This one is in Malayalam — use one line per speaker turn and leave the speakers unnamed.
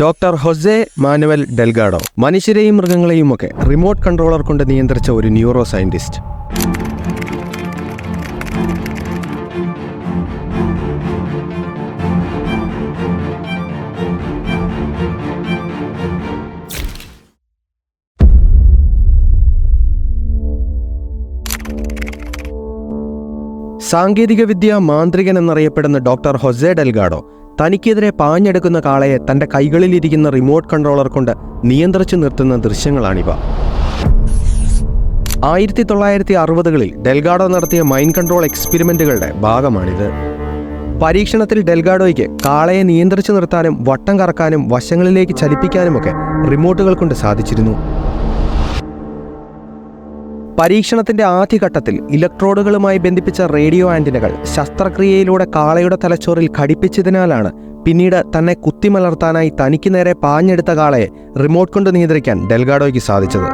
ഡോക്ടർ ഹൊസെ മാനുവൽ ഡെൽഗാഡോ മനുഷ്യരെയും മൃഗങ്ങളെയുമൊക്കെ റിമോട്ട് കൺട്രോളർ കൊണ്ട് നിയന്ത്രിച്ച ഒരു ന്യൂറോ സയന്റിസ്റ്റ്. സാങ്കേതികവിദ്യ മാന്ത്രികൻ എന്നറിയപ്പെടുന്ന ഡോക്ടർ ഹൊസെ ഡെൽഗാഡോ തനിക്കെതിരെ പാഞ്ഞെടുക്കുന്ന കാളയെ തന്റെ കൈകളിലിരിക്കുന്ന റിമോട്ട് കൺട്രോളർ കൊണ്ട് നിയന്ത്രിച്ചു നിർത്തുന്ന ദൃശ്യങ്ങളാണിവ. 1960-കളിൽ ഡെൽഗാഡോ നടത്തിയ മൈൻഡ് കൺട്രോൾ എക്സ്പെരിമെന്റുകളുടെ ഭാഗമാണിത്. പരീക്ഷണത്തിൽ ഡെൽഗാഡോയ്ക്ക് കാളയെ നിയന്ത്രിച്ചു നിർത്താനും വട്ടം കറക്കാനും വശങ്ങളിലേക്ക് ചലിപ്പിക്കാനുമൊക്കെ റിമോട്ടുകൾ കൊണ്ട് സാധിച്ചിരുന്നു. പരീക്ഷണത്തിന്റെ ആദ്യഘട്ടത്തിൽ ഇലക്ട്രോഡുകളുമായി ബന്ധിപ്പിച്ച റേഡിയോ ആന്റിനകൾ ശസ്ത്രക്രിയയിലൂടെ കാളയുടെ തലച്ചോറിൽ ഘടിപ്പിച്ചതിനാലാണ് പിന്നീട് തന്നെ കുത്തിമലർത്താനായി തനിക്ക് നേരെ പാഞ്ഞെടുത്ത കാളയെ റിമോട്ട് കൊണ്ട് നിയന്ത്രിക്കാൻ ഡെൽഗാഡോയ്ക്ക് സാധിച്ചത്.